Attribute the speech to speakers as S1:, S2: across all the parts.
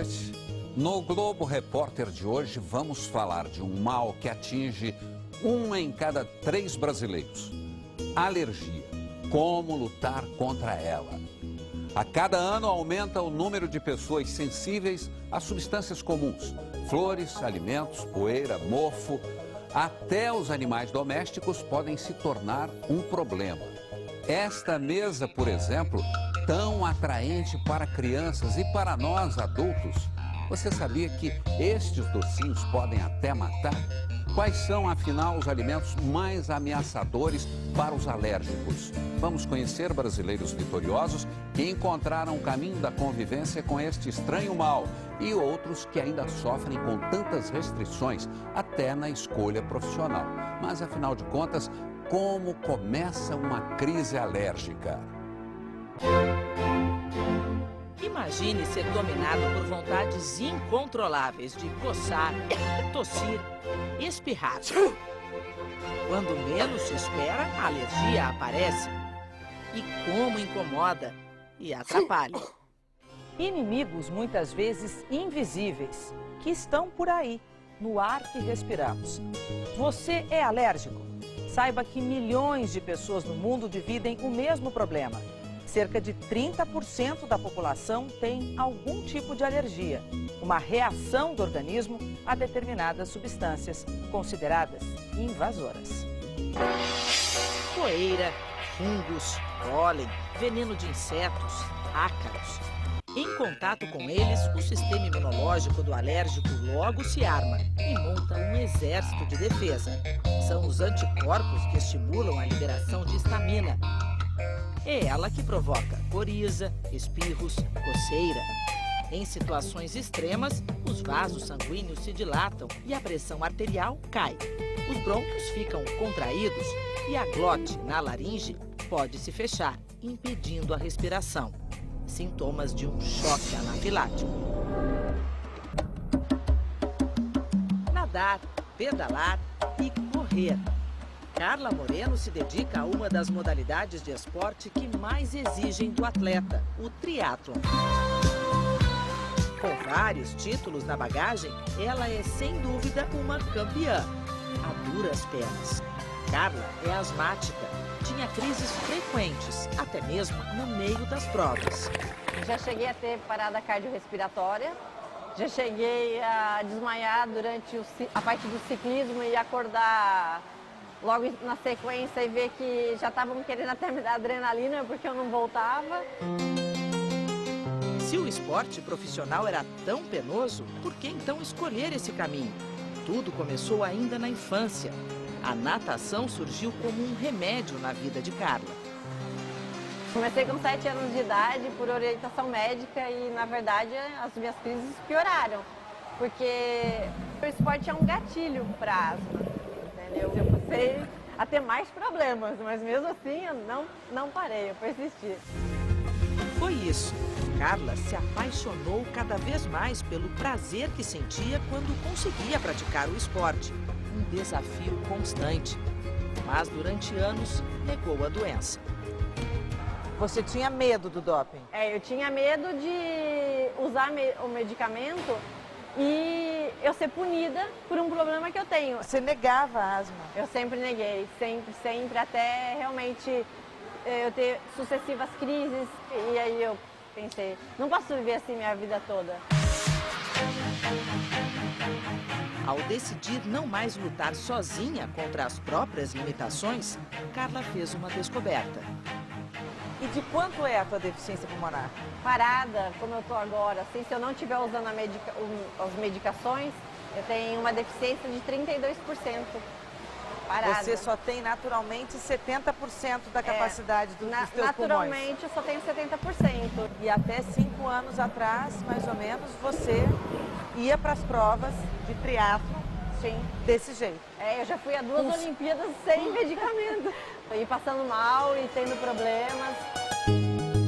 S1: noite. No Globo Repórter de hoje vamos falar de um mal que atinge 1 em cada 3 brasileiros. Alergia. Como lutar contra ela? A cada ano aumenta o número de pessoas sensíveis a substâncias comuns. Flores, alimentos, poeira, mofo. Até os animais domésticos podem se tornar um problema. Esta mesa, por exemplo, tão atraente para crianças e para nós adultos. Você sabia que estes docinhos podem até matar? Quais são, afinal, os alimentos mais ameaçadores para os alérgicos? Vamos conhecer brasileiros vitoriosos que encontraram o caminho da convivência com este estranho mal e outros que ainda sofrem com tantas restrições, até na escolha profissional. Mas, afinal de contas, como começa uma crise alérgica?
S2: Imagine ser dominado por vontades incontroláveis de coçar, tossir, espirrar. Quando menos se espera, a alergia aparece. E como incomoda e atrapalha. Inimigos muitas vezes invisíveis, que estão por aí, no ar que respiramos. Você é alérgico? Saiba que milhões de pessoas no mundo dividem o mesmo problema. Cerca de 30% da população tem algum tipo de alergia, uma reação do organismo a determinadas substâncias consideradas invasoras. Poeira, fungos, pólen, veneno de insetos, ácaros. Em contato com eles, o sistema imunológico do alérgico logo se arma e monta um exército de defesa. São os anticorpos que estimulam a liberação de histamina. É ela que provoca coriza, espirros, coceira. Em situações extremas, os vasos sanguíneos se dilatam e a pressão arterial cai. Os brônquios ficam contraídos e a glote na laringe pode se fechar, impedindo a respiração. Sintomas de um choque anafilático. Nadar, pedalar e correr. Carla Moreno se dedica a uma das modalidades de esporte que mais exigem do atleta, o triatlon. Com vários títulos na bagagem, ela é sem dúvida uma campeã, a duras penas. Carla é asmática, tinha crises frequentes, até mesmo no meio das provas.
S3: Já cheguei a ter parada cardiorrespiratória, já cheguei a desmaiar durante a parte do ciclismo e acordar logo na sequência e ver que já estavam querendo até me dar adrenalina porque eu não voltava.
S2: Se o esporte profissional era tão penoso, por que então escolher esse caminho? Tudo começou ainda na infância. A natação surgiu como um remédio na vida de Carla.
S3: Comecei com 7 anos de idade por orientação médica e, na verdade, as minhas crises pioraram. Porque o esporte é um gatilho para asma, entendeu? Eu comecei a ter mais problemas, mas mesmo assim eu não parei, eu persisti.
S2: Foi isso. Carla se apaixonou cada vez mais pelo prazer que sentia quando conseguia praticar o esporte. Um desafio constante. Mas durante anos negou a doença. Você tinha medo do doping?
S3: Eu tinha medo de usar o medicamento e eu ser punida por um problema que eu tenho.
S2: Você negava a asma?
S3: Eu sempre neguei, sempre, até realmente eu ter sucessivas crises. E aí eu pensei, não posso viver assim minha vida toda.
S2: Ao decidir não mais lutar sozinha contra as próprias limitações, Carla fez uma descoberta. E de quanto é a tua deficiência pulmonar?
S3: Parada, como eu estou agora, assim, se eu não estiver usando as medicações, eu tenho uma deficiência de 32%. Parada.
S2: Você só tem naturalmente 70% da capacidade dos teus pulmões.
S3: Naturalmente eu só tenho 70%.
S2: E até 5 anos atrás, mais ou menos, você ia para as provas de triatlo,
S3: sim,
S2: desse jeito.
S3: Eu já fui a 2 Olimpíadas sem medicamento. E passando mal e tendo problemas.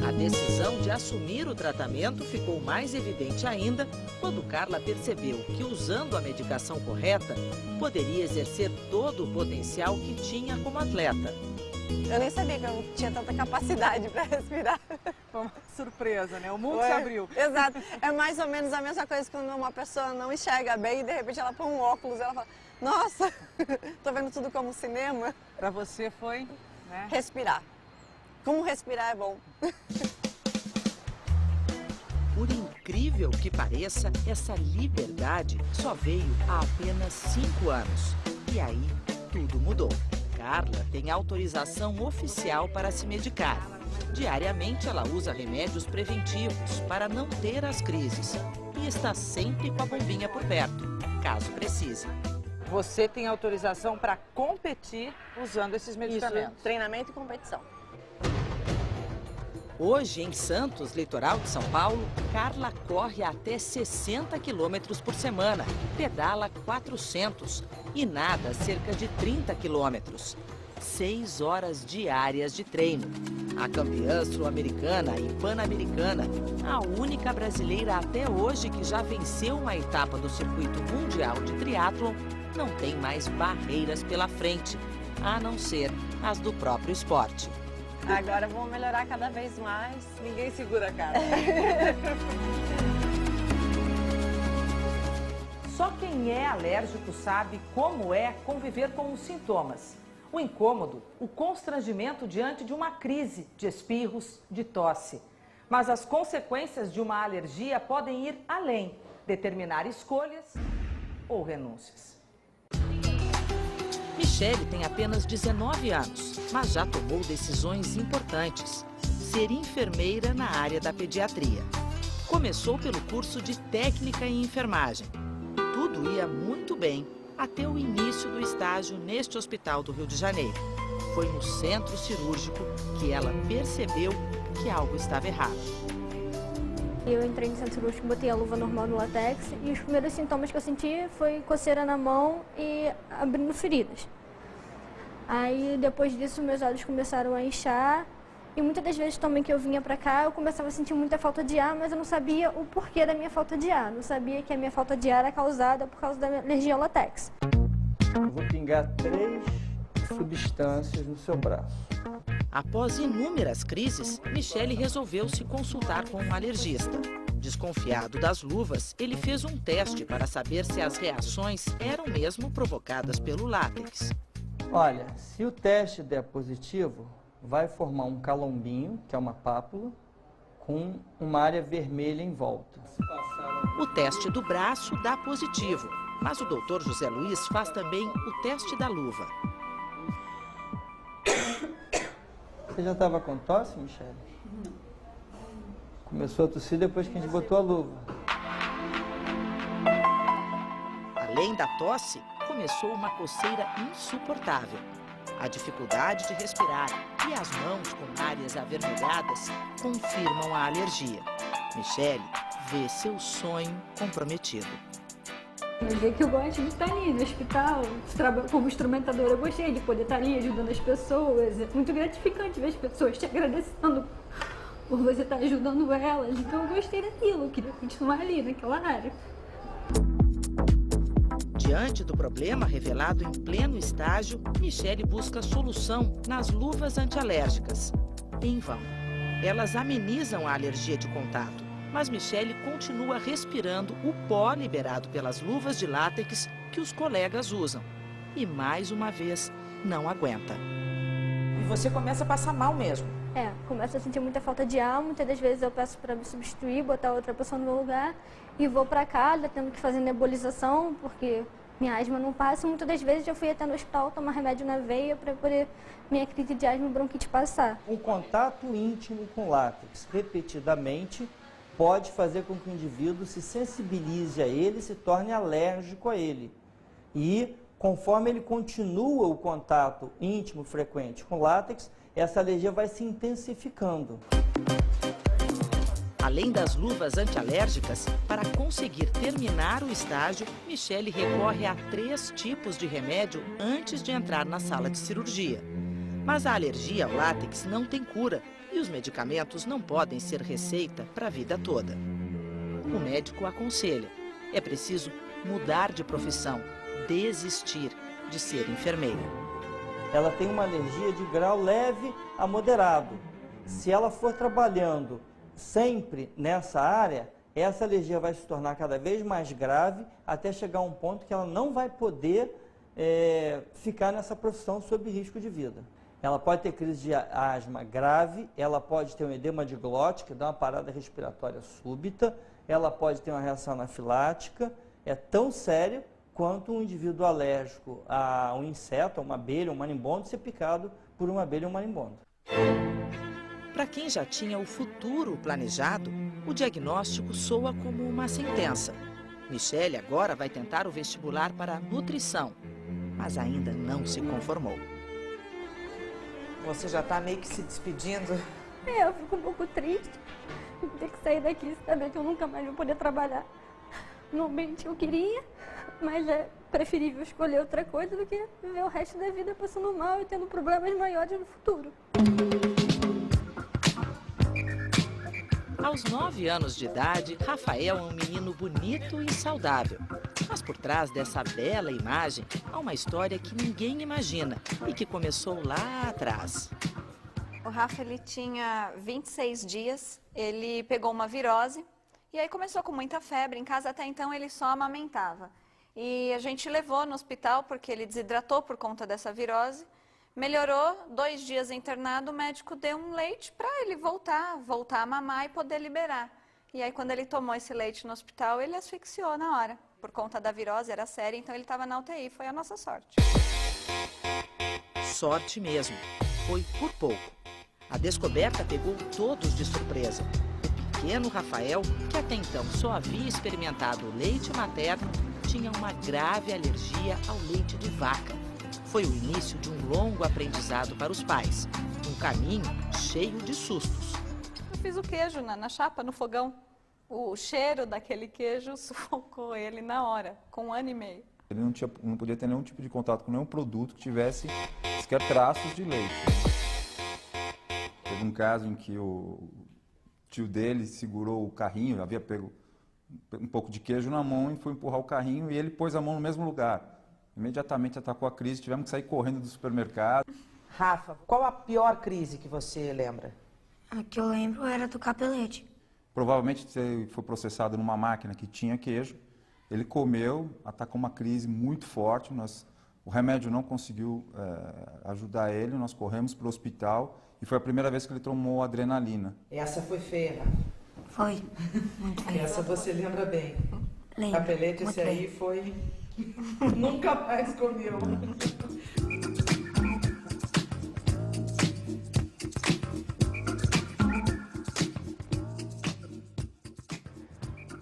S2: A decisão de assumir o tratamento ficou mais evidente ainda quando Carla percebeu que, usando a medicação correta, poderia exercer todo o potencial que tinha como atleta.
S3: Eu nem sabia que eu tinha tanta capacidade para respirar.
S4: Foi uma surpresa, né? O mundo se abriu.
S3: Exato. É mais ou menos a mesma coisa quando uma pessoa não enxerga bem e de repente ela põe um óculos e ela fala, nossa, tô vendo tudo como cinema.
S4: Para você foi, né?
S3: Respirar. Como respirar é bom.
S2: Por incrível que pareça, essa liberdade só veio há apenas 5 anos. E aí, tudo mudou. Carla tem autorização oficial para se medicar. Diariamente, ela usa remédios preventivos para não ter as crises. E está sempre com a bombinha por perto, caso precise.
S4: Você tem autorização para competir usando esses medicamentos.
S3: Isso, treinamento e competição.
S2: Hoje, em Santos, litoral de São Paulo, Carla corre até 60 quilômetros por semana, pedala 400 e nada cerca de 30 quilômetros. 6 horas diárias de treino. A campeã sul-americana e pan-americana, a única brasileira até hoje que já venceu uma etapa do circuito mundial de triatlon, não tem mais barreiras pela frente, a não ser as do próprio esporte.
S3: Agora vou melhorar cada vez mais.
S4: Ninguém segura a cara.
S5: Só quem é alérgico sabe como é conviver com os sintomas. O incômodo, o constrangimento diante de uma crise de espirros, de tosse. Mas as consequências de uma alergia podem ir além, determinar escolhas ou renúncias.
S2: Michele tem apenas 19 anos, mas já tomou decisões importantes. Ser enfermeira na área da pediatria. Começou pelo curso de técnica em enfermagem. Tudo ia muito bem até o início do estágio neste hospital do Rio de Janeiro. Foi no centro cirúrgico que ela percebeu que algo estava errado.
S6: Eu entrei no centro cirúrgico, botei a luva normal no látex e os primeiros sintomas que eu senti foi coceira na mão e abrindo feridas. Aí depois disso meus olhos começaram a inchar e muitas das vezes também que eu vinha pra cá eu começava a sentir muita falta de ar, mas eu não sabia o porquê da minha falta de ar. Não sabia que a minha falta de ar era causada por causa da minha alergia ao látex.
S7: Eu vou pingar 3 substâncias no seu braço.
S2: Após inúmeras crises, Michele resolveu se consultar com um alergista. Desconfiado das luvas, ele fez um teste para saber se as reações eram mesmo provocadas pelo látex.
S7: Olha, se o teste der positivo, vai formar um calombinho, que é uma pápula, com uma área vermelha em volta.
S2: O teste do braço dá positivo, mas o doutor José Luiz faz também o teste da luva.
S7: Você já estava com tosse, Michele? Começou a tossir depois que a gente botou a luva.
S2: Além da tosse, começou uma coceira insuportável. A dificuldade de respirar e as mãos com áreas avermelhadas confirmam a alergia. Michele vê seu sonho comprometido.
S6: No dia que eu gosto de estar ali no hospital, como instrumentadora, eu gostei de poder estar ali ajudando as pessoas. É muito gratificante ver as pessoas te agradecendo por você estar ajudando elas. Então eu gostei daquilo, eu queria continuar ali naquela área.
S2: Diante do problema revelado em pleno estágio, Michele busca solução nas luvas antialérgicas. Em vão. Elas amenizam a alergia de contato. Mas Michele continua respirando o pó liberado pelas luvas de látex que os colegas usam. E mais uma vez, não aguenta.
S5: E você começa a passar mal mesmo.
S6: Começo a sentir muita falta de ar, muitas das vezes eu peço para me substituir, botar outra pessoa no meu lugar e vou para casa tendo que fazer nebulização, porque minha asma não passa. Muitas das vezes eu fui até no hospital tomar remédio na veia para poder minha crise de asma e bronquite passar.
S7: Um contato íntimo com látex repetidamente pode fazer com que o indivíduo se sensibilize a ele e se torne alérgico a ele. E, conforme ele continua o contato íntimo frequente com látex, essa alergia vai se intensificando.
S2: Além das luvas antialérgicas, para conseguir terminar o estágio, Michele recorre a 3 tipos de remédio antes de entrar na sala de cirurgia. Mas a alergia ao látex não tem cura e os medicamentos não podem ser receita para a vida toda. O médico aconselha: é preciso mudar de profissão, desistir de ser enfermeira.
S7: ela tem uma alergia de grau leve a moderado. Se ela for trabalhando sempre nessa área, essa alergia vai se tornar cada vez mais grave até chegar a um ponto que ela não vai poder ficar nessa profissão sob risco de vida. Ela pode ter crise de asma grave, ela pode ter um edema de glote, que dá uma parada respiratória súbita, ela pode ter uma reação anafilática, é tão sério quanto um indivíduo alérgico a um inseto, a uma abelha, um marimbondo, ser picado por uma abelha ou um marimbondo.
S2: Para quem já tinha o futuro planejado, o diagnóstico soa como uma sentença. Michele agora vai tentar o vestibular para nutrição, mas ainda não se conformou.
S4: Você já está meio que se despedindo?
S6: Eu fico um pouco triste de ter que sair daqui e saber que eu nunca mais vou poder trabalhar no ambiente que eu queria, mas é preferível escolher outra coisa do que viver o resto da vida passando mal e tendo problemas maiores no futuro.
S2: Aos 9 anos de idade, Rafael é um menino bonito e saudável. Mas por trás dessa bela imagem, há uma história que ninguém imagina e que começou lá atrás.
S8: O Rafa, ele tinha 26 dias, ele pegou uma virose e aí começou com muita febre. Em casa até então ele só amamentava. E a gente levou no hospital porque ele desidratou por conta dessa virose. Melhorou, 2 dias internado, o médico deu um leite para ele voltar a mamar e poder liberar. E aí quando ele tomou esse leite no hospital, ele asfixiou na hora. Por conta da virose, era séria, então ele estava na UTI, foi a nossa sorte.
S2: Sorte mesmo, foi por pouco. A descoberta pegou todos de surpresa. O pequeno Rafael, que até então só havia experimentado leite materno, tinha uma grave alergia ao leite de vaca. Foi o início de um longo aprendizado para os pais, um caminho cheio de sustos.
S8: Eu fiz o queijo na chapa, no fogão. O cheiro daquele queijo sufocou ele na hora, com 1 ano e meio.
S9: Ele não podia ter nenhum tipo de contato com nenhum produto que tivesse sequer traços de leite. Teve um caso em que o tio dele segurou o carrinho, havia pego um pouco de queijo na mão e foi empurrar o carrinho e ele pôs a mão no mesmo lugar. Imediatamente atacou a crise, tivemos que sair correndo do supermercado.
S4: Rafa, qual a pior crise que você lembra?
S10: A que eu lembro era do capelete.
S9: Provavelmente ele foi processado numa máquina que tinha queijo. Ele comeu, atacou uma crise muito forte. O remédio não conseguiu ajudar ele, nós corremos para o hospital e foi a primeira vez que ele tomou adrenalina.
S4: Essa foi feia, né?
S10: Foi. Muito feio.
S4: Essa você lembra bem.
S10: Lembro.
S4: Capelete, esse
S10: muito
S4: aí
S10: bem.
S4: foi... Nunca mais comeu.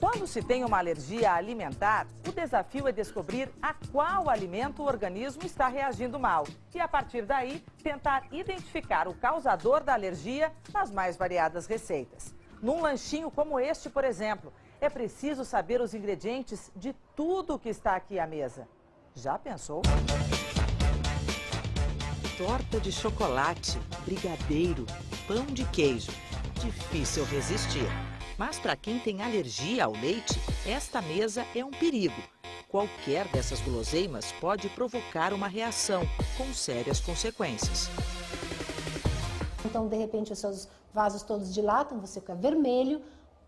S4: Quando se tem uma alergia alimentar, o desafio é descobrir a qual alimento o organismo está reagindo mal. E a partir daí, tentar identificar o causador da alergia nas mais variadas receitas. Num lanchinho como este, por exemplo, é preciso saber os ingredientes de tudo que está aqui à mesa. Já pensou?
S2: Torta de chocolate, brigadeiro, pão de queijo. Difícil resistir. Mas para quem tem alergia ao leite, esta mesa é um perigo. Qualquer dessas guloseimas pode provocar uma reação com sérias consequências.
S11: Então, de repente, os seus vasos todos dilatam, você fica vermelho.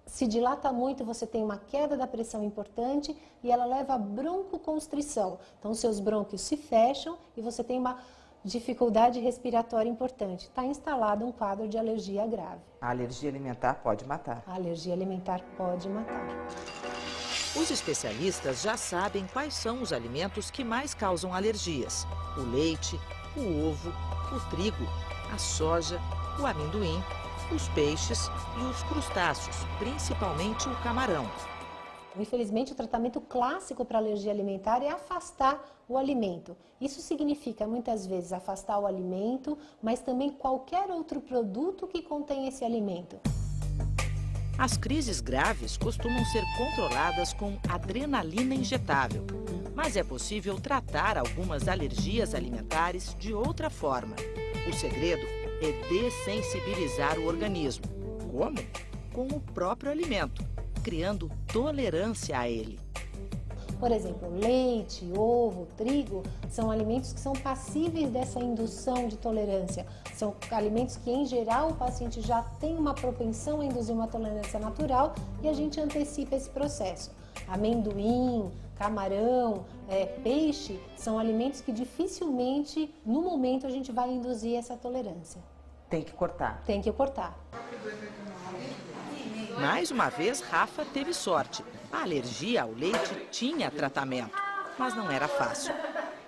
S11: Se dilata muito, você tem uma queda da pressão importante e ela leva a broncoconstrição. Então, os seus brônquios se fecham e você tem uma dificuldade respiratória importante. Está instalado um quadro de alergia grave.
S4: A alergia alimentar pode matar.
S11: A alergia alimentar pode matar.
S2: Os especialistas já sabem quais são os alimentos que mais causam alergias: o leite, o ovo, o trigo, a soja, o amendoim, os peixes e os crustáceos, principalmente o camarão.
S11: Infelizmente, o tratamento clássico para alergia alimentar é afastar o alimento. Isso significa, muitas vezes, afastar o alimento, mas também qualquer outro produto que contém esse alimento.
S2: As crises graves costumam ser controladas com adrenalina injetável, mas é possível tratar algumas alergias alimentares de outra forma. O segredo é dessensibilizar o organismo. Como? Com o próprio alimento, criando tolerância a ele.
S11: Por exemplo, leite, ovo, trigo, são alimentos que são passíveis dessa indução de tolerância. São alimentos que, em geral, o paciente já tem uma propensão a induzir uma tolerância natural e a gente antecipa esse processo. Amendoim, camarão, peixe, são alimentos que dificilmente, no momento, a gente vai induzir essa tolerância.
S4: Tem que cortar.
S11: Tem que cortar.
S2: Mais uma vez, Rafa teve sorte. A alergia ao leite tinha tratamento, mas não era fácil.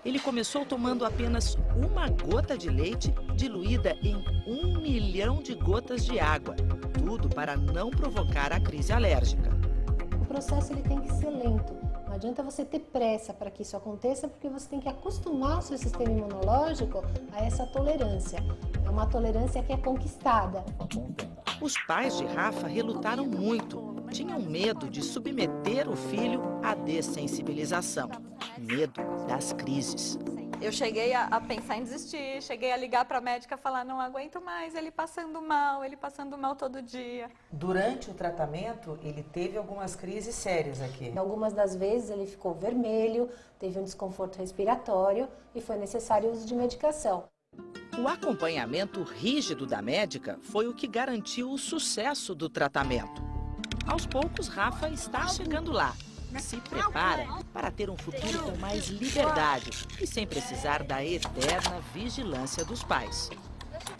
S2: Ele começou tomando apenas uma gota de leite diluída em 1 milhão de gotas de água. Tudo para não provocar a crise alérgica.
S11: O processo ele tem que ser lento. Não adianta você ter pressa para que isso aconteça, porque você tem que acostumar o seu sistema imunológico a essa tolerância. É uma tolerância que é conquistada.
S2: Os pais de Rafa relutaram muito. Tinham medo de submeter o filho à dessensibilização. Medo das crises.
S8: Eu cheguei a pensar em desistir, cheguei a ligar para a médica e falar, não aguento mais, ele passando mal todo dia.
S4: Durante o tratamento, ele teve algumas crises sérias aqui.
S11: Algumas das vezes ele ficou vermelho, teve um desconforto respiratório e foi necessário o uso de medicação.
S2: O acompanhamento rígido da médica foi o que garantiu o sucesso do tratamento. Aos poucos, Rafa está chegando lá. Se prepara para ter um futuro com mais liberdade e sem precisar da eterna vigilância dos pais.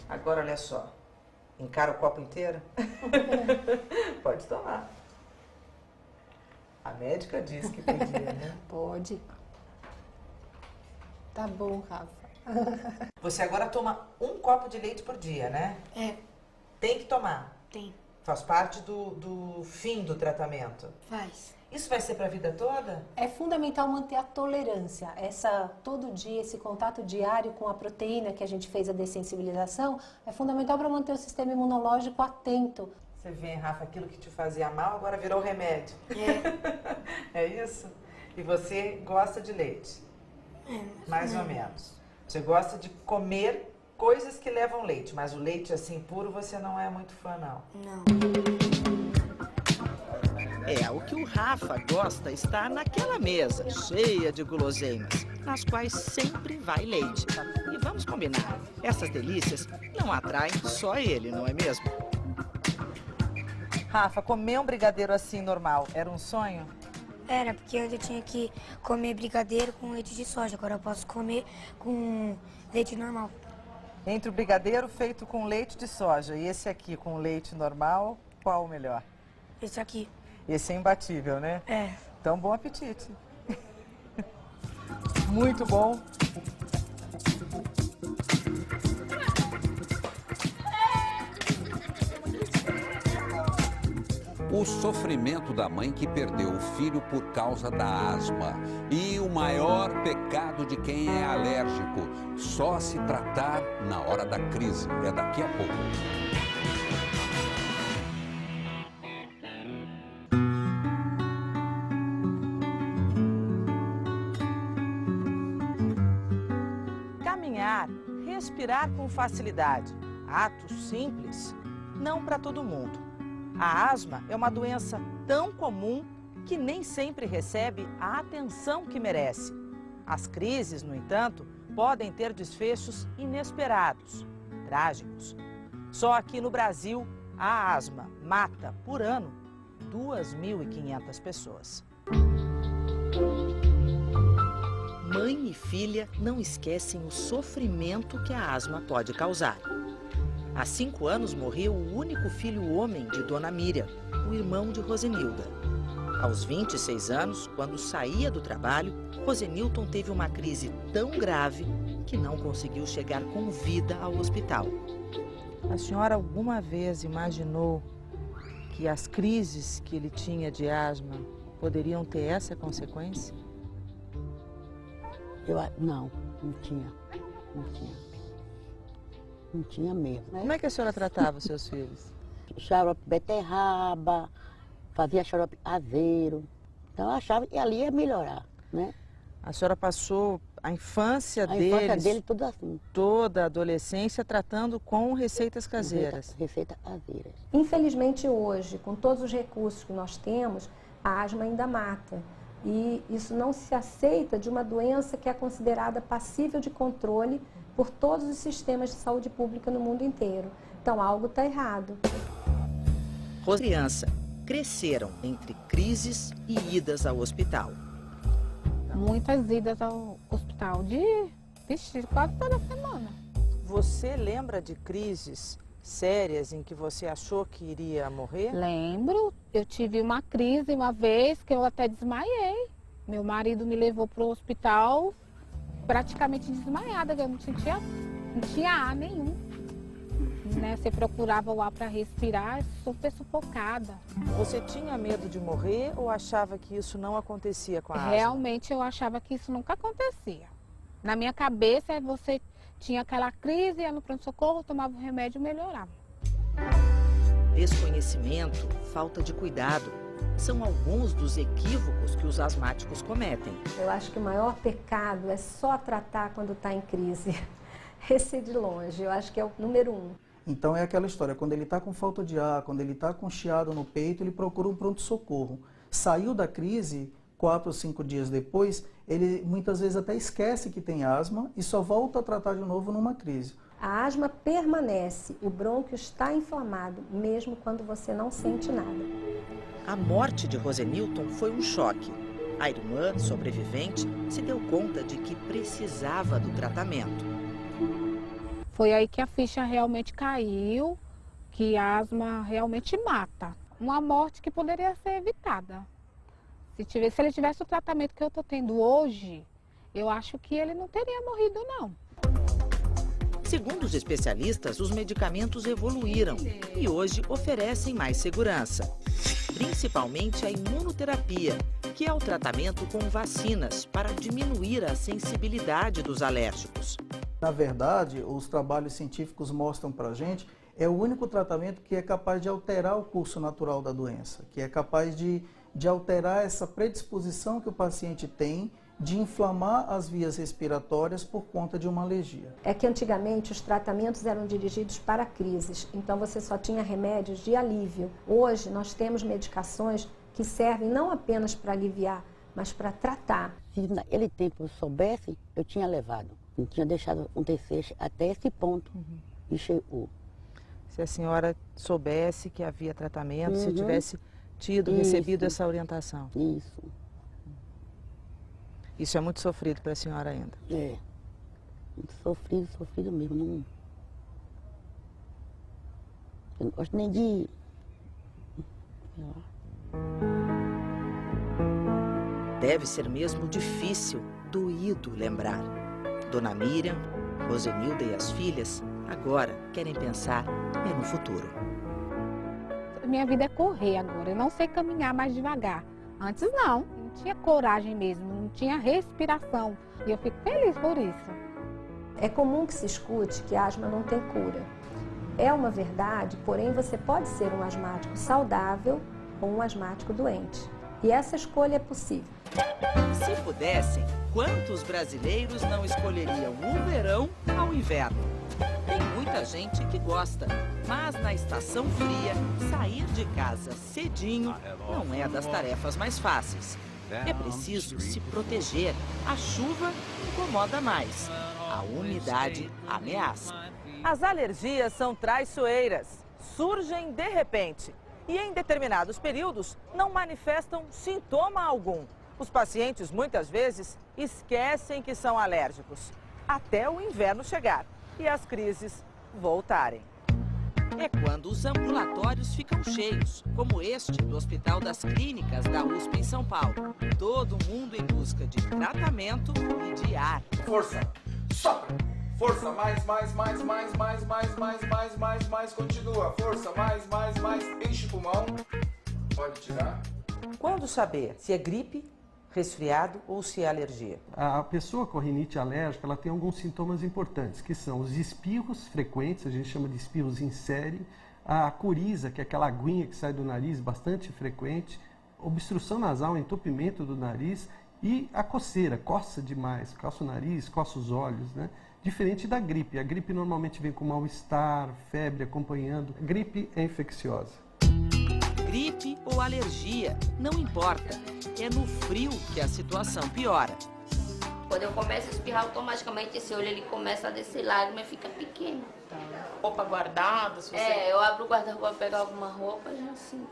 S4: Agora, olha só. Encara o copo inteiro? Pode tomar. A médica disse que podia, né?
S11: Pode. Tá bom, Rafa.
S4: Você agora toma um copo de leite por dia, né?
S10: É.
S11: Tem que tomar.
S10: Tem.
S11: Faz parte do fim do tratamento.
S10: Faz.
S11: Isso vai ser para a vida toda? É fundamental manter a tolerância. Todo dia, esse contato diário com a proteína que a gente fez a dessensibilização, é fundamental para manter o sistema imunológico atento.
S4: Você vê, Rafa, aquilo que te fazia mal agora virou remédio. É. É isso? E você gosta de leite? Mais ou menos. Você gosta de comer coisas que levam leite, mas o leite assim puro você não é muito fã, não?
S10: Não.
S2: O que o Rafa gosta está naquela mesa, cheia de guloseimas, nas quais sempre vai leite. E vamos combinar, essas delícias não atraem só ele, não é mesmo?
S4: Rafa, comer um brigadeiro assim normal era um sonho?
S10: Era, porque antes eu tinha que comer brigadeiro com leite de soja, agora eu posso comer com leite normal.
S4: Entre o brigadeiro feito com leite de soja e esse aqui com leite normal, qual o melhor?
S10: Esse aqui.
S4: Esse é imbatível, né?
S10: É.
S4: Então, bom apetite. Muito bom.
S1: O sofrimento da mãe que perdeu o filho por causa da asma. E o maior pecado de quem é alérgico. Só se tratar na hora da crise. É daqui a pouco.
S5: Caminhar, respirar com facilidade. Atos simples, não para todo mundo. A asma é uma doença tão comum que nem sempre recebe a atenção que merece. As crises, no entanto, podem ter desfechos inesperados, trágicos. Só aqui no Brasil, a asma mata, por ano, 2.500 pessoas.
S2: Mãe e filha não esquecem o sofrimento que a asma pode causar. Há 5 anos morreu o único filho homem de Dona Miriam, o irmão de Rosenilda. Aos 26 anos, quando saía do trabalho, Rosenilton teve uma crise tão grave que não conseguiu chegar com vida ao hospital.
S4: A senhora alguma vez imaginou que as crises que ele tinha de asma poderiam ter essa consequência?
S12: Não tinha. Não tinha mesmo.
S4: Como é que a senhora tratava os seus filhos?
S12: Xarope beterraba, fazia xarope caseiro. Então eu achava que ali ia melhorar, né?
S4: A senhora passou a infância
S12: dele tudo assim.
S4: Toda a adolescência tratando com receitas caseiras.
S12: Receita caseiras.
S11: Infelizmente hoje, com todos os recursos que nós temos, a asma ainda mata. E isso não se aceita de uma doença que é considerada passível de controle por todos os sistemas de saúde pública no mundo inteiro. Então, algo está errado.
S2: Criança cresceram entre crises e idas ao hospital.
S13: Muitas idas ao hospital quase toda semana.
S4: Você lembra de crises sérias em que você achou que iria morrer?
S13: Lembro, eu tive uma crise uma vez que eu até desmaiei. Meu marido me levou para o hospital praticamente desmaiada, eu não tinha ar nenhum. Né? Você procurava o ar para respirar, super sufocada.
S4: Você tinha medo de morrer ou achava que isso não acontecia com a asma?
S13: Realmente eu achava que isso nunca acontecia. Na minha cabeça, você tinha aquela crise, ia no pronto-socorro, tomava o remédio e melhorava.
S2: Desconhecimento, falta de cuidado, são alguns dos equívocos que os asmáticos cometem.
S11: Eu acho que o maior pecado é só tratar quando está em crise. Esse de longe, eu acho que é o número 1.
S14: Então é aquela história, quando ele está com falta de ar, quando ele está com chiado no peito, ele procura um pronto-socorro. Saiu da crise, 4 ou 5 dias depois, ele muitas vezes até esquece que tem asma e só volta a tratar de novo numa crise.
S11: A asma permanece, o brônquio está inflamado, mesmo quando você não sente nada.
S2: A morte de Rosenilton foi um choque. A irmã, sobrevivente, se deu conta de que precisava do tratamento.
S13: Foi aí que a ficha realmente caiu, que a asma realmente mata. Uma morte que poderia ser evitada. Se ele tivesse o tratamento que eu estou tendo hoje, eu acho que ele não teria morrido, não.
S2: Segundo os especialistas, os medicamentos evoluíram e hoje oferecem mais segurança. Principalmente a imunoterapia, que é o tratamento com vacinas para diminuir a sensibilidade dos alérgicos.
S14: Na verdade, os trabalhos científicos mostram para a gente, é o único tratamento que é capaz de alterar o curso natural da doença, que é capaz de alterar essa predisposição que o paciente tem de inflamar as vias respiratórias por conta de uma alergia.
S11: É que antigamente os tratamentos eram dirigidos para crises, então você só tinha remédios de alívio. Hoje nós temos medicações que servem não apenas para aliviar, mas para tratar.
S12: Se naquele tempo eu soubesse, eu tinha levado. Não tinha deixado acontecer até esse ponto. E chegou.
S4: Se a senhora soubesse que havia tratamento, se tivesse recebido essa orientação.
S12: Isso.
S4: Isso é muito sofrido para a senhora ainda?
S12: É. Muito sofrido mesmo. Não... Eu não gosto nem de...
S2: Deve ser mesmo difícil, doído lembrar. Dona Miriam, Rosenilda e as filhas agora querem pensar no futuro.
S13: Minha vida é correr agora, eu não sei caminhar mais devagar. Antes não tinha coragem mesmo, não tinha respiração. E eu fico feliz por isso.
S11: É comum que se escute que a asma não tem cura. É uma verdade, porém você pode ser um asmático saudável ou um asmático doente. E essa escolha é possível.
S2: Se pudessem, quantos brasileiros não escolheriam o verão ao inverno? Tem muita gente que gosta, mas na estação fria, sair de casa cedinho não é das tarefas mais fáceis. É preciso se proteger. A chuva incomoda mais. A umidade ameaça.
S4: As alergias são traiçoeiras. Surgem de repente e em determinados períodos não manifestam sintoma algum. Os pacientes muitas vezes esquecem que são alérgicos, até o inverno chegar e as crises voltarem.
S2: É quando os ambulatórios ficam cheios, como este do Hospital das Clínicas da USP em São Paulo. Todo mundo em busca de tratamento e de ar.
S15: Força, sopra. Força, mais, continua. Força, mais, enche o pulmão. Pode tirar.
S4: Quando saber se é gripe, resfriado ou se é alergia?
S16: A pessoa com rinite alérgica, ela tem alguns sintomas importantes, que são os espirros frequentes, a gente chama de espirros em série, a coriza, que é aquela aguinha que sai do nariz, bastante frequente, obstrução nasal, entupimento do nariz e a coceira, coça demais, coça o nariz, coça os olhos, né? Diferente da gripe. A gripe normalmente vem com mal-estar, febre acompanhando. A gripe é infecciosa.
S2: gripe ou alergia, não importa. É no frio que a situação piora.
S17: Quando eu começo a espirrar, automaticamente esse olho ele começa a descer lágrima e fica pequeno.
S18: Roupa guardada? Se você...
S17: eu abro o guarda-roupa para pegar alguma roupa e já sinto.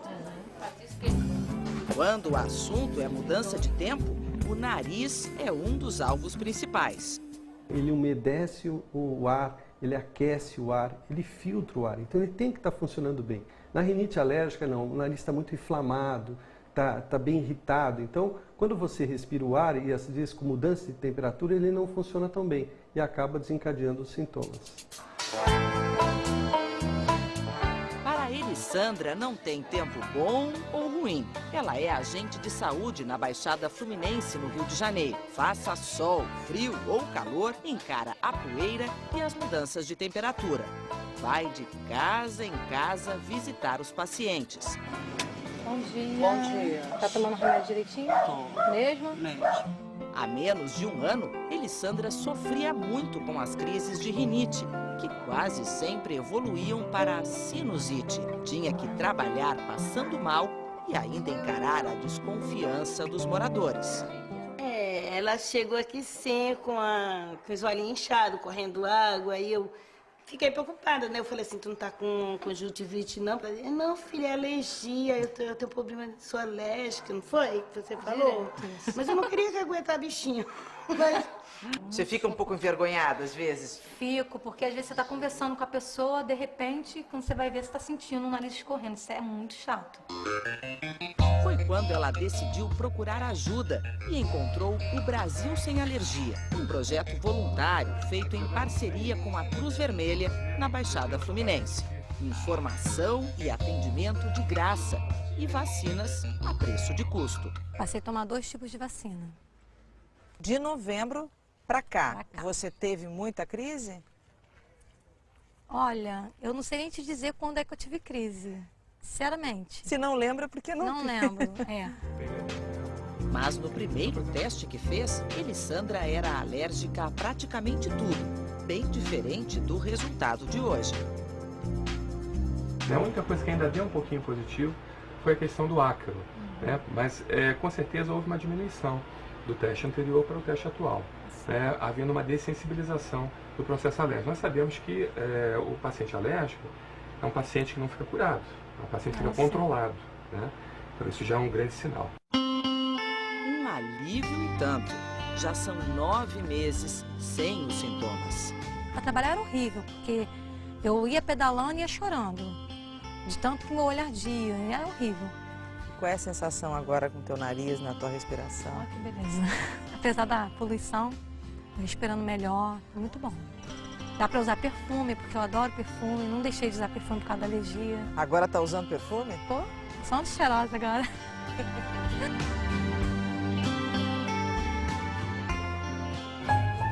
S2: Quando o assunto é mudança de tempo, o nariz é um dos alvos principais.
S16: Ele umedece o ar, ele aquece o ar, ele filtra o ar. Então ele tem que estar funcionando bem. Na rinite alérgica não, o nariz está muito inflamado, está bem irritado. Então quando você respira o ar e às vezes com mudança de temperatura ele não funciona tão bem e acaba desencadeando os sintomas.
S2: Para Elisandra não tem tempo bom ou ruim. Ela é agente de saúde na Baixada Fluminense, no Rio de Janeiro. Faça sol, frio ou calor, encara a poeira e as mudanças de temperatura. Vai de casa em casa visitar os pacientes.
S19: Bom dia.
S18: Bom dia.
S19: Tá tomando remédio direitinho?
S18: Tomo.
S19: Mesmo?
S2: Há menos de um ano, Elisandra sofria muito com as crises de rinite, que quase sempre evoluíam para sinusite. Tinha que trabalhar passando mal e ainda encarar a desconfiança dos moradores.
S20: Ela chegou aqui sim com os olhinhos inchados, correndo água, aí eu fiquei preocupada, né? Eu falei assim, tu não tá com conjuntivite não? Eu falei, não, filha, é alergia, eu tenho problema, sou alérgica, não foi que você falou? Mas eu não queria que aguentar bichinho. Mas...
S4: Você fica um pouco envergonhada às vezes?
S19: Fico, porque às vezes você tá conversando com a pessoa, de repente, quando você vai ver, você tá sentindo o nariz escorrendo. Isso é muito chato.
S2: Foi quando ela decidiu procurar ajuda e encontrou o Brasil Sem Alergia, um projeto voluntário feito em parceria com a Cruz Vermelha na Baixada Fluminense. Informação e atendimento de graça e vacinas a preço de custo.
S19: Passei a tomar 2 tipos de vacina.
S4: De novembro para cá, você teve muita crise?
S19: Olha, eu não sei nem te dizer quando é que eu tive crise, sinceramente.
S4: Se não lembra, porque não
S19: lembro,
S2: Mas no primeiro teste que fez, Elisandra era alérgica a praticamente tudo, bem diferente do resultado de hoje.
S21: A única coisa que ainda deu um pouquinho positivo foi a questão do ácaro, né? Mas com certeza houve uma diminuição do teste anterior para o teste atual, havendo uma dessensibilização do processo alérgico. Nós sabemos que o paciente alérgico é um paciente que não fica curado, é um paciente que fica controlado, né? Então isso já é um grande sinal.
S2: Um alívio e tanto. Já são 9 meses sem os sintomas.
S19: Para trabalhar era horrível, porque eu ia pedalando e ia chorando, de tanto que meu olho ardia, era horrível.
S4: Qual é a sensação agora com o teu nariz, na tua respiração?
S19: Ah, que beleza. Apesar da poluição, tô respirando melhor, muito bom. Dá pra usar perfume, porque eu adoro perfume, não deixei de usar perfume por causa da alergia.
S4: Agora tá usando perfume?
S19: Tô, só de cheirosa agora.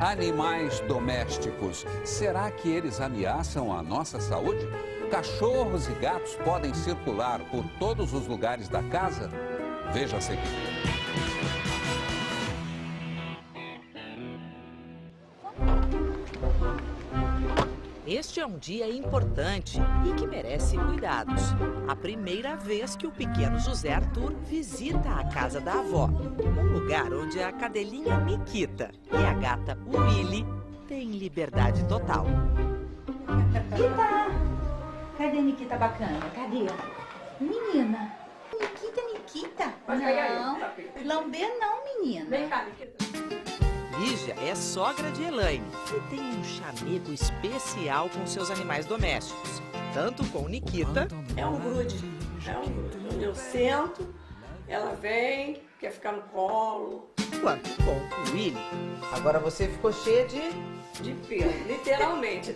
S1: Animais domésticos, será que eles ameaçam a nossa saúde? Cachorros e gatos podem circular por todos os lugares da casa? Veja a seguir.
S2: Este é um dia importante e que merece cuidados. A primeira vez que o pequeno José Arthur visita a casa da avó, um lugar onde a cadelinha Nikita e a gata Willy têm liberdade total.
S22: Nikita! Cadê a Nikita bacana? Cadê? Menina! Nikita! Não, lamber não, menina. Vem cá, Nikita.
S2: Lígia é sogra de Elaine e tem um chamego especial com seus animais domésticos. Tanto com Nikita...
S18: É um grude. Onde eu sento, ela vem, quer ficar no colo.
S2: Quanto com Willy.
S4: Agora você ficou cheia de
S18: pelo, literalmente.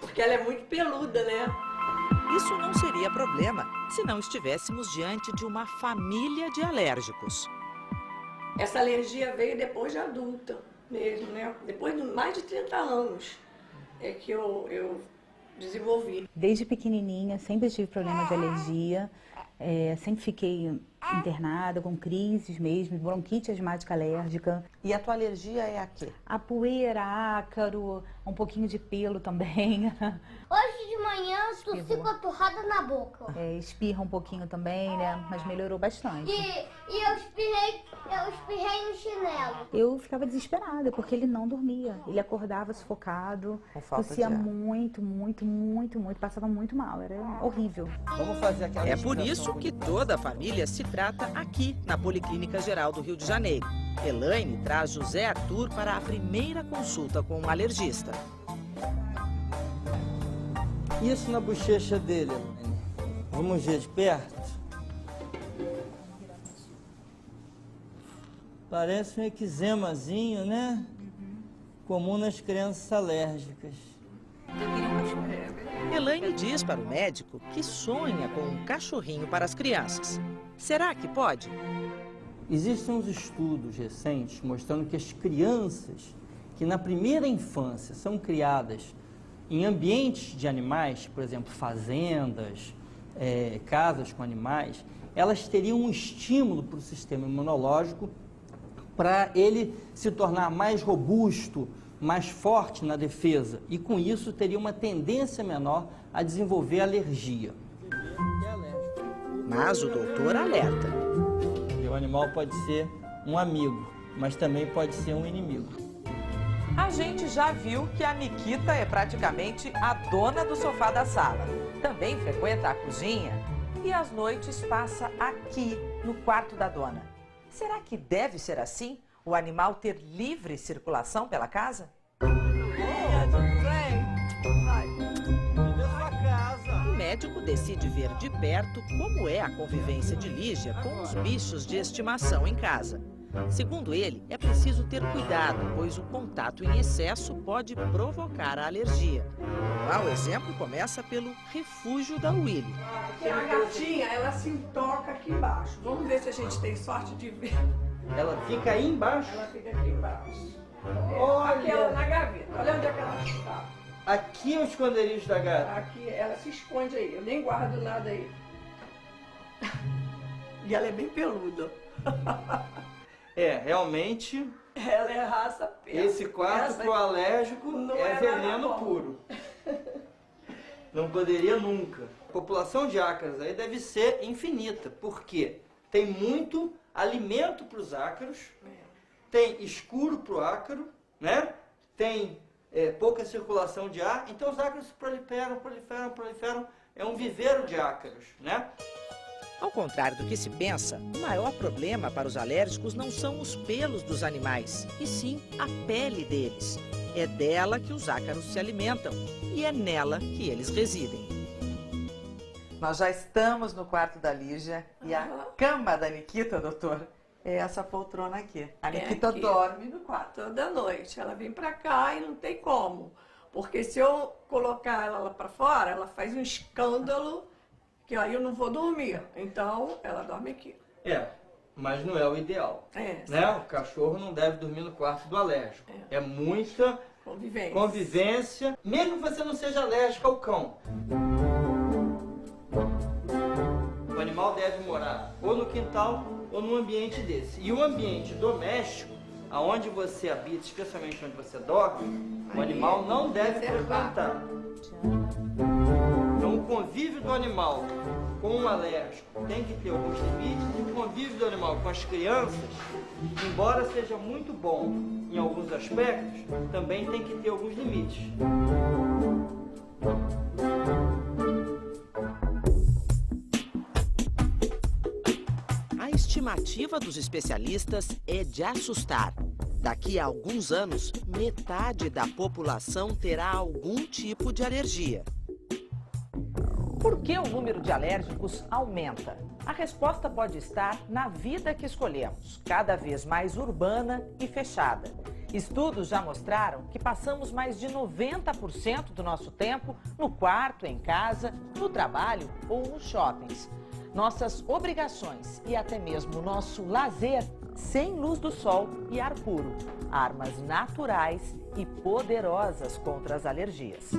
S18: Porque ela é muito peluda, né?
S2: Isso não seria problema se não estivéssemos diante de uma família de alérgicos.
S18: Essa alergia veio depois de adulta mesmo, né? Depois de mais de 30 anos é que eu desenvolvi.
S23: Desde pequenininha sempre tive problema de alergia, sempre fiquei internada com crises mesmo, bronquite asmática alérgica.
S4: E a tua alergia é a quê?
S23: A poeira, ácaro, um pouquinho de pelo também.
S24: Hoje de manhã
S3: manhã tu fica aturrada na boca.
S23: Espirra um pouquinho também, né? Mas melhorou bastante.
S3: E eu espirrei no chinelo.
S23: Eu ficava desesperada, porque ele não dormia. Ele acordava sufocado, tossia muito, passava muito mal, era horrível.
S2: Vamos fazer aquela É por isso que toda a família se trata aqui, na Policlínica Geral do Rio de Janeiro. Elaine traz José Arthur para a primeira consulta com um alergista.
S6: Isso na bochecha dele, Elaine. Vamos ver de perto. Parece um eczemazinho, né? Comum nas crianças alérgicas.
S2: Elaine diz para o médico que sonha com um cachorrinho para as crianças. Será que pode?
S6: Existem uns estudos recentes mostrando que as crianças que na primeira infância são criadas em ambientes de animais, por exemplo, fazendas, casas com animais, elas teriam um estímulo para o sistema imunológico para ele se tornar mais robusto, mais forte na defesa e com isso teria uma tendência menor a desenvolver alergia.
S2: Mas o doutor alerta.
S6: O animal pode ser um amigo, mas também pode ser um inimigo.
S4: A gente já viu que a Nikita é praticamente a dona do sofá da sala. Também frequenta a cozinha e às noites passa aqui, no quarto da dona. Será que deve ser assim? O animal ter livre circulação pela casa?
S2: O médico decide ver de perto como é a convivência de Lígia com os bichos de estimação em casa. Segundo ele, é preciso ter cuidado, pois o contato em excesso pode provocar a alergia. O mau exemplo começa pelo refúgio da Willy.
S18: A gatinha, ela se intoca aqui embaixo. Vamos ver se a gente tem sorte de ver.
S6: Ela fica aí embaixo?
S18: Ela fica aqui embaixo.
S6: Olha!
S18: Aqui ela na gaveta. Olha onde é que ela está.
S6: Aqui é o esconderijo da gata.
S18: Aqui, ela se esconde aí. Eu nem guardo nada aí. E ela é bem peluda.
S6: Realmente...
S18: Ela é raça persa.
S6: Esse quarto pro alérgico é veneno puro. Não poderia nunca. A população de ácaros aí deve ser infinita, porque tem muito alimento para os ácaros, tem escuro para o ácaro, né? Tem pouca circulação de ar, então os ácaros proliferam, é um viveiro de ácaros, né?
S2: Ao contrário do que se pensa, o maior problema para os alérgicos não são os pelos dos animais, e sim a pele deles. É dela que os ácaros se alimentam e é nela que eles residem.
S4: Nós já estamos no quarto da Lígia e a cama da Nikita, doutor, é essa poltrona aqui. A Nikita dorme no quarto.
S18: Toda noite. Ela vem pra cá e não tem como. Porque se eu colocar ela lá pra fora, ela faz um escândalo que aí eu não vou dormir. Então, ela dorme aqui.
S6: Mas não é o ideal. Né? O cachorro não deve dormir no quarto do alérgico. É muita convivência, mesmo que você não seja alérgico ao cão. O animal deve morar ou no quintal ou num ambiente desse. E o ambiente doméstico, aonde você habita, especialmente onde você dorme, o animal não deve frequentar. Então, o convívio do animal com um alérgico tem que ter alguns limites, e o convívio do animal com as crianças, embora seja muito bom em alguns aspectos, também tem que ter alguns limites.
S2: A estimativa dos especialistas é de assustar. Daqui a alguns anos, metade da população terá algum tipo de alergia.
S4: Por que o número de alérgicos aumenta? A resposta pode estar na vida que escolhemos, cada vez mais urbana e fechada. Estudos já mostraram que passamos mais de 90% do nosso tempo no quarto, em casa, no trabalho ou nos shoppings. Nossas obrigações e até mesmo nosso lazer sem luz do sol e ar puro. Armas naturais e poderosas contra as alergias.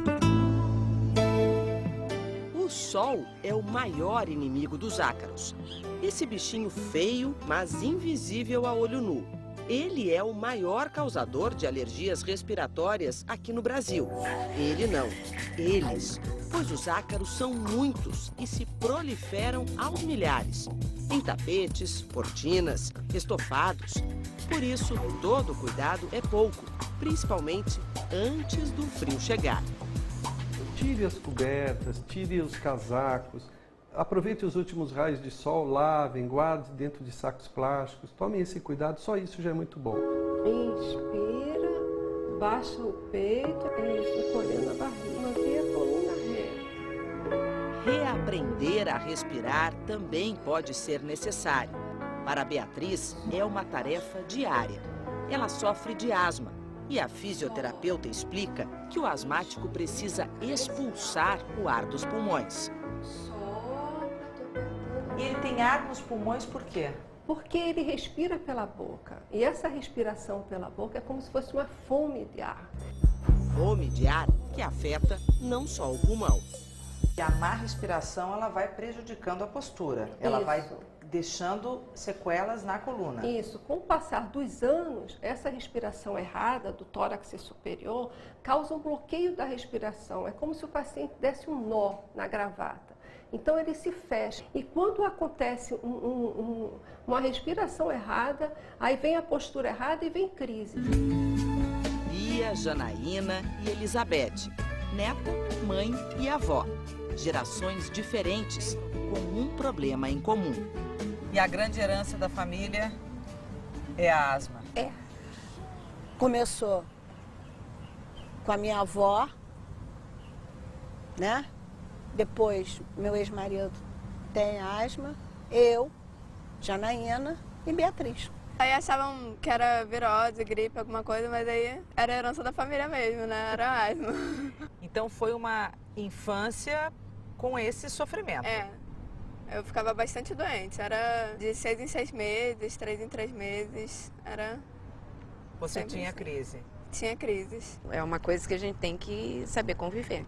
S2: O sol é o maior inimigo dos ácaros. Esse bichinho feio, mas invisível a olho nu. Ele é o maior causador de alergias respiratórias aqui no Brasil. Ele não, eles. Pois os ácaros são muitos e se proliferam aos milhares. Em tapetes, cortinas, estofados. Por isso, todo cuidado é pouco, principalmente antes do frio chegar.
S16: Tire as cobertas, tire os casacos, aproveite os últimos raios de sol, lavem, guarde dentro de sacos plásticos, tomem esse cuidado, só isso já é muito bom.
S18: Inspira, baixa o peito, isso, encolhendo a barriga, mantenha a coluna reta.
S2: Reaprender a respirar também pode ser necessário. Para a Beatriz, é uma tarefa diária. Ela sofre de asma e a fisioterapeuta explica que o asmático precisa expulsar o ar dos pulmões.
S4: E ele tem ar nos pulmões por quê?
S18: Porque ele respira pela boca. E essa respiração pela boca é como se fosse uma fome de ar.
S2: Fome de ar que afeta não só o pulmão.
S4: E a má respiração, ela vai prejudicando a postura. Ela vai deixando sequelas na coluna.
S18: Isso. Com o passar dos anos, essa respiração errada do tórax superior causa um bloqueio da respiração. É como se o paciente desse um nó na gravata. Então ele se fecha. E quando acontece uma respiração errada, aí vem a postura errada e vem crise.
S2: Bia, Janaína e Elizabeth. Neta, mãe e avó. Gerações diferentes, com um problema em comum.
S4: E a grande herança da família é a asma.
S7: É. Começou com a minha avó, né? Depois, meu ex-marido tem asma, eu, Janaína e Beatriz.
S8: Aí achavam que era virose, gripe, alguma coisa, mas aí era herança da família mesmo, né? Era asma.
S4: Então foi uma infância com esse sofrimento.
S8: É. Eu ficava bastante doente. Era de 6 em 6 meses, 3 em 3 meses. Era...
S4: Você tinha crise?
S8: Tinha crises.
S9: É uma coisa que a gente tem que saber conviver.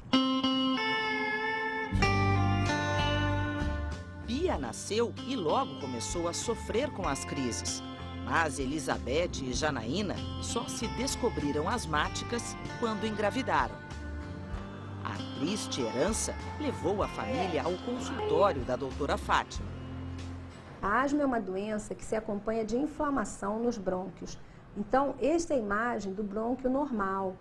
S2: Bia nasceu e logo começou a sofrer com as crises. Mas Elizabeth e Janaína só se descobriram asmáticas quando engravidaram. A triste herança levou a família ao consultório da doutora Fátima.
S24: A asma é uma doença que se acompanha de inflamação nos brônquios. Então, esta é a imagem do brônquio normal,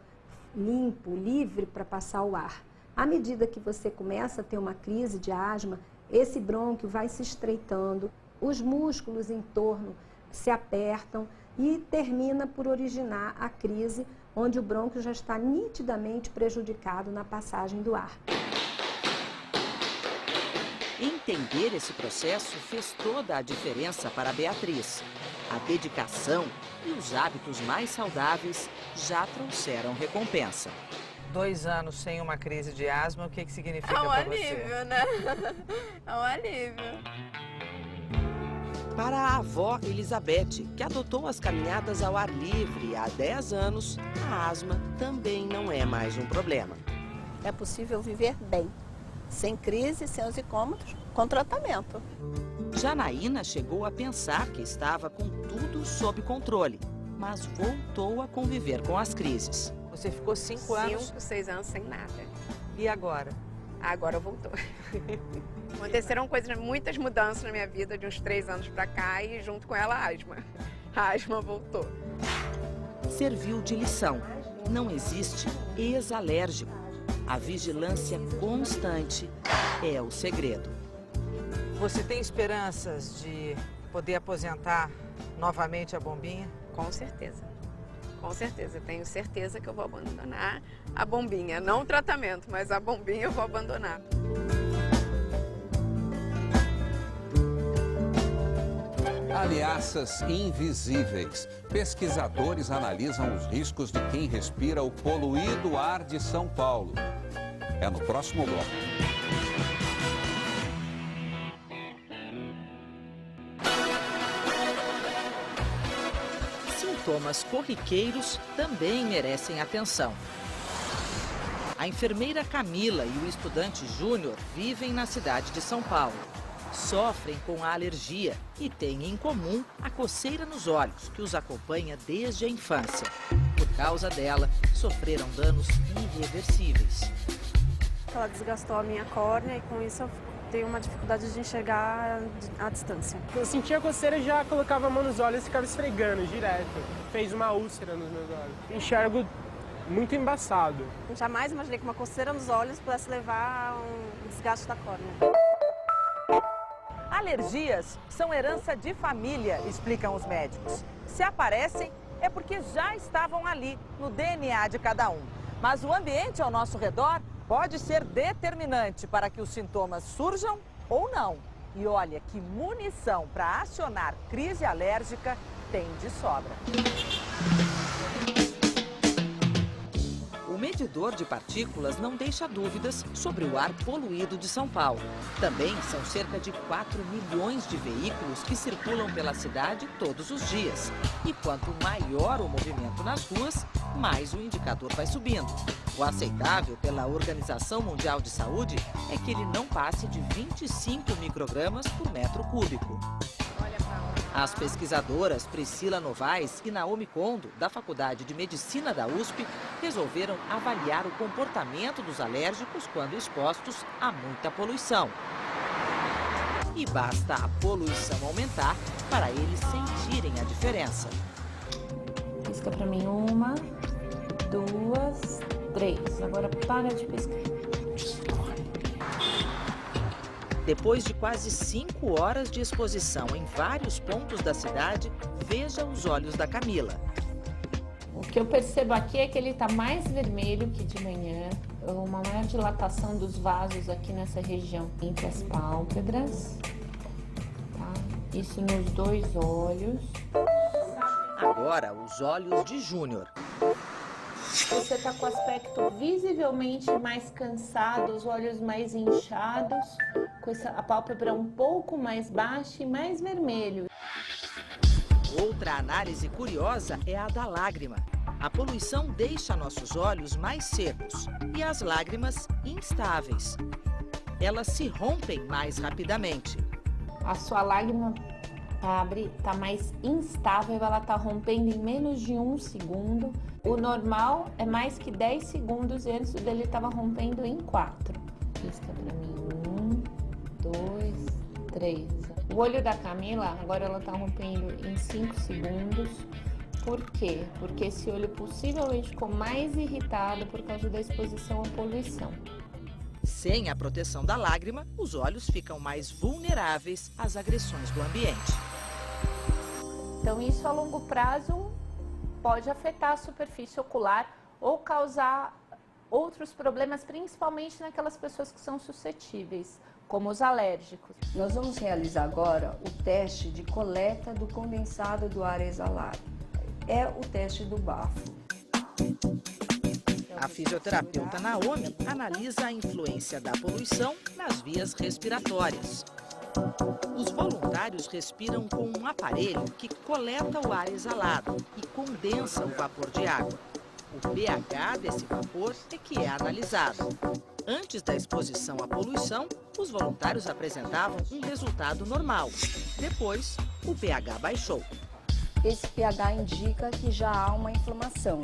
S24: limpo, livre para passar o ar. À medida que você começa a ter uma crise de asma, esse brônquio vai se estreitando, os músculos em torno se apertam e termina por originar a crise, onde o brônquio já está nitidamente prejudicado na passagem do ar.
S2: Entender esse processo fez toda a diferença para a Beatriz. A dedicação e os hábitos mais saudáveis já trouxeram recompensa.
S4: 2 anos sem uma crise de asma, o que significa para você?
S8: É um alívio, né? É um alívio.
S2: Para a avó Elizabeth, que adotou as caminhadas ao ar livre há 10 anos, a asma também não é mais um problema.
S7: É possível viver bem, sem crise, sem os incômodos, com tratamento.
S2: Janaína chegou a pensar que estava com tudo sob controle, mas voltou a conviver com as crises.
S4: Você ficou 5 anos?
S9: 5, 6 anos sem nada.
S4: E agora?
S9: Agora voltou. Aconteceram muitas mudanças na minha vida de uns 3 anos pra cá e junto com ela a asma. A asma voltou.
S2: Serviu de lição. Não existe ex-alérgico. A vigilância constante é o segredo.
S4: Você tem esperanças de poder aposentar novamente a bombinha?
S9: Com certeza. Com certeza. Tenho certeza que eu vou abandonar a bombinha. Não o tratamento, mas a bombinha eu vou abandonar.
S1: Ameaças invisíveis. Pesquisadores analisam os riscos de quem respira o poluído ar de São Paulo. É no próximo bloco.
S2: Sintomas corriqueiros também merecem atenção. A enfermeira Camila e o estudante Júnior vivem na cidade de São Paulo. sofrem com a alergia e têm em comum a coceira nos olhos, que os acompanha desde a infância. Por causa dela, sofreram danos irreversíveis.
S5: Ela desgastou a minha córnea e com isso eu tenho uma dificuldade de enxergar à distância.
S10: Eu sentia coceira e já colocava a mão nos olhos e ficava esfregando direto. Fez uma úlcera nos meus olhos. Enxergo muito embaçado.
S5: Jamais imaginei que uma coceira nos olhos pudesse levar a um desgaste da córnea.
S4: Alergias são herança de família, explicam os médicos. Se aparecem, é porque já estavam ali, no DNA de cada um. Mas o ambiente ao nosso redor pode ser determinante para que os sintomas surjam ou não. E olha que munição para acionar crise alérgica tem de sobra. O medidor de partículas não deixa dúvidas sobre o ar poluído de São Paulo. Também são cerca de 4 milhões de veículos que circulam pela cidade todos os dias. E quanto maior o movimento nas ruas, mais o indicador vai subindo. O aceitável pela Organização Mundial de Saúde é que ele não passe de 25 microgramas por metro cúbico. As pesquisadoras Priscila Novaes e Naomi Kondo, da Faculdade de Medicina da USP, resolveram avaliar o comportamento dos alérgicos quando expostos a muita poluição. E basta a poluição aumentar para eles sentirem a diferença.
S13: Pisca para mim 1, 2, 3. Agora para de piscar.
S2: Depois de quase 5 horas de exposição em vários pontos da cidade, veja os olhos da Camila.
S13: O que eu percebo aqui é que ele está mais vermelho que de manhã, uma maior dilatação dos vasos aqui nessa região entre as pálpebras, tá? Isso nos 2 olhos.
S2: Agora, os olhos de Júnior.
S13: Você está com o aspecto visivelmente mais cansado, os olhos mais inchados, com a pálpebra um pouco mais baixa e mais vermelho.
S2: Outra análise curiosa é a da lágrima. A poluição deixa nossos olhos mais secos e as lágrimas instáveis. Elas se rompem mais rapidamente.
S13: A sua lágrima abre, está mais instável, ela está rompendo em menos de 1 segundo. O normal é mais que 10 segundos e antes dele estava rompendo em 4. Pisca para mim 1, 2, 3. O olho da Camila, agora ela está rompendo em 5 segundos. Por quê? Porque esse olho possivelmente ficou mais irritado por causa da exposição à poluição.
S2: Sem a proteção da lágrima, os olhos ficam mais vulneráveis às agressões do ambiente.
S13: Então isso a longo prazo pode afetar a superfície ocular ou causar outros problemas, principalmente naquelas pessoas que são suscetíveis, como os alérgicos.
S24: Nós vamos realizar agora o teste de coleta do condensado do ar exalado. É o teste do bafo.
S2: A fisioterapeuta Naomi analisa a influência da poluição nas vias respiratórias. Os voluntários respiram com um aparelho que coleta o ar exalado e condensa o vapor de água. O pH desse vapor é que é analisado. Antes da exposição à poluição, os voluntários apresentavam um resultado normal. Depois, o pH baixou.
S24: Esse pH indica que já há uma inflamação.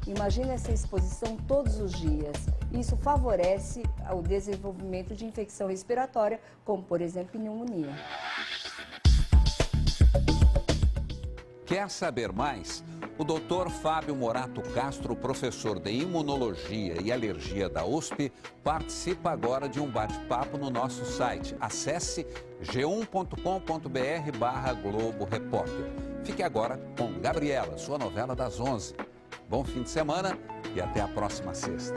S24: Imagina essa exposição todos os dias. Isso favorece o desenvolvimento de infecção respiratória, como, por exemplo, pneumonia.
S1: Quer saber mais? O Dr. Fábio Morato Castro, professor de Imunologia e Alergia da USP, participa agora de um bate-papo no nosso site. Acesse g1.com.br/Globo Repórter. Fique agora com Gabriela, sua novela das 11. Bom fim de semana e até a próxima sexta.